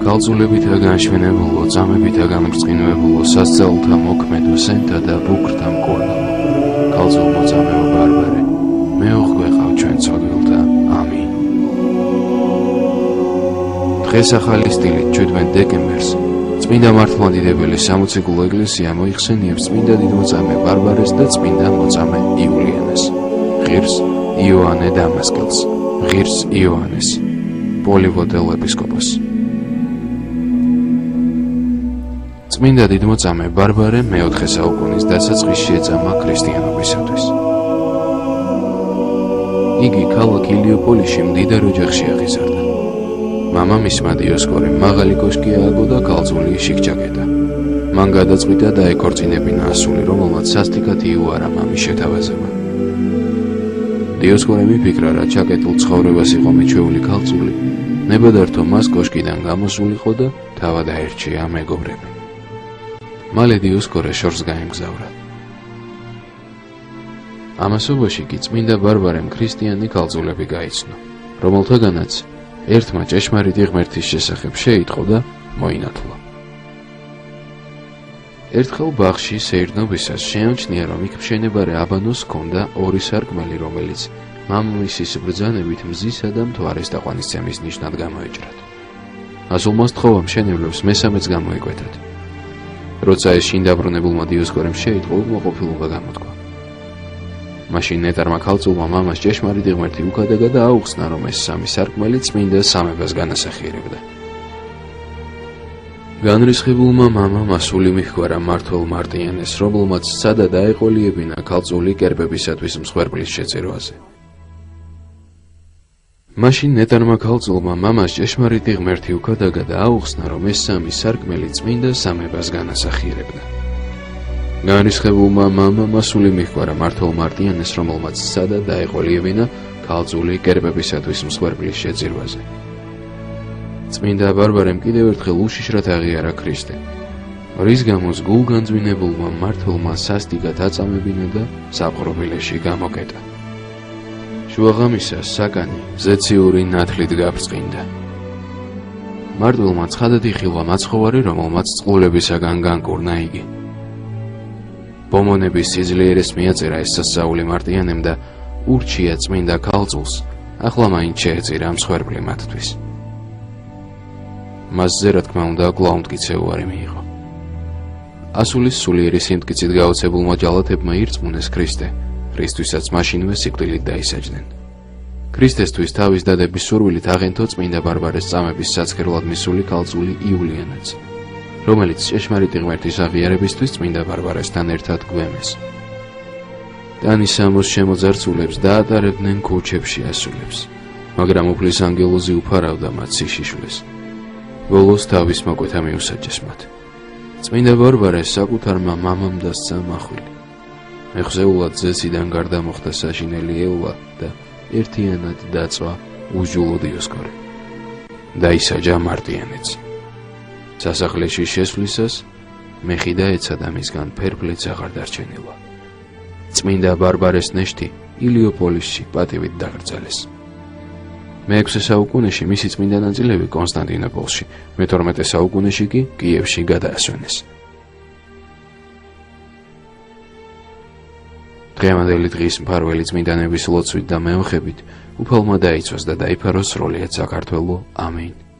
ქალწულებითა განშვენებულო, წამებითა გამრწყინვებულო, სასწაულთა მოქმედო, სენთა და ბუქრთა მკურნალო, ქალწულმოწამეო ბარბარე, მეოხ გვეყავ ჩვენ ცოდვილთა. ამინ. დღეს ახალი სტილით 17 დეკემბერს წმინდა მართლმადიდებელი სამოციქულო ეკლესია მოიხსენიებს წმინდა დიდმოწამე ბარბარეს და წმინდა მოწამე იულიანეს. ღირს იოანე დამასკელს, ღირს იოანეს, პოლივოდელ ეპისკოპოსს. წმინდა დიდმოწამე ბარბარე მე-4 საუკუნის დასაწყისში ეწამა ქრისტიანობისათვის. იგი ქალაქ ილიოპოლიში მდიდარ ოჯახში აღიზარდა. მამამისმა დიოსკორემ მაღალი კოშკი ააგო და ქალწული შიგ-ჯაკეტა. მან გადაწყვიტა და ეკორწინებინა ასული, რომელმაც სასტიკად იუარა მამის შეთავაზება. დიოსკორემ იფიქრა, რა ჩაკეტილ ცხოვრებას იყო მიჩვეული ქალწული, ნებადართო მას კოშკიდან გამოსულიყო და თავად აერჩია მეგობრები. მალე დიოსკორე შორს გაემგზავრა. ამასობაში კი წმინდა ბარბარემ ქრისტიანი ქალწულები გაიცნო, რომელთაგანაც ერთმა ჭეშმარიტი ღმერთის შესახებ შეიტყო და მოინათლა. ერთხელ ბაღში სეირნობისას შეამჩნია, რომ იქ მშენებარე აბანოს ჰქონდა 2 სარკმელი, რომელიც მამამისის ბრძანებით მზისა და მთვარის დაყვანისცემის ნიშნად გამოეჭრათ. ასულმა სთხოვა მშენებლებს მესამეც გამოეკვეთათ. როცა ეს შინ დაბრუნებულმა დიოსკორემ შეიტყო, უკმაყოფილება გამოთქვა. მაშინ ნეტარმა ქალწულმა მამას ჭეშმარიტი ღმერთი უკადაგა და აუხსნა, რომ ეს 3 სარკმელი წმინდა სამებას განასახიერებდა. განრისხებულმა მამამ ასული მიჰგვარა მმართველ მარტიანეს, რომელმაც სცადა დაეყოლიებინა ქალწული კერპებისათვის მსხვერპლის შეწირვაზე. მაშინ ნეტარმა ქალწულმა მამას ჭეშმარიტი ღმერთი უკადაგა და აუხსნა, რომ ეს 3 სარკმელი წმინდა სამებას განასახიერებდა. განრისხებულმა მამამ ასული მიჰგვარა მმართველ მარტიანეს, რომელმაც სცადა დაეყოლიებინა ქალწული კერპებისათვის მსხვერპლის შეწირვაზე. წმინდა ბარბარემ კიდევ ერთხელ უშიშრად აღიარა ქრისტე, რის გამოც გულგანძვინებულმა მმართველმა სასტიკად აწამებინა და საპყრობილეში გამოკეტა. შუაღამისას საკანი ზეციური ნათლით გაბრწყინდა. მარტვილმა ცხადად იხილვა მაცხოვარი, რომელმაც წყულებისაგან განკურნა იგი. ბომონების სიძლიერეს მიაწერა ეს სასწაული მარტიანემ და ურჩია წმინდა ქალწულს, ახლა მაინც შეეწირა მსხვერპლი მათთვის. მასზე რა თქმა უნდა კვლავ მტკიცეუარი მიიღო. ასულის სულიერი სიმტკიცით გაოცებულმა ჯალათებმა ირწმუნეს ქრისტე, რისთვისაც მაშინვე სიკვდილით დაისაჯდნენ. ქრისტესთვის თავის დადების სურვილით აღენთო წმინდა ბარბარეს წამების საცხერლად მისული ქალწული იულიანაც, რომელიც ჭეშმარიტი ღმერთის აღიარებისთვის წმინდა ბარბარესთან ერთად გვემეს. ტანის ამოს შემოძარცულებს დაატარებდნენ ქუჩებში ასულებს, მაგრამ უფლის ანგელოზი უფარავდა მათ სიშიშვლეს. ბოლოს თავის მოკვეთა მიუსაჯეს მათ. წმინდა ბარბარეს საკუთარმა მამამ დასცა მახვილი. მეხსეულად ზესიდან გარდა მოხდა საშინელი ელვა და ერთიანად დაწვა უჟულო დიოსკორე. დაისაჯა მარტიანეც. სასახლეში შესვლისას მეხიდა ეცადა მისგან ფერფლიც აღარ დარჩენილა. წმინდა ბარბარეს ნეშტი ილიოპოლისში პატივით დაკრძალეს. მე-6 საუკუნეში მისი წმინდა ნაწილები კონსტანტინოპოლში, მე-12 საუკუნეში კი კიევში გადაასვენეს. დღევანდელი დღის მფარველი წმინდანების ლოცვით და მეოხებით უფალმა დაიცვას და დაიფაროს სრულიად საქართველო. ამინ.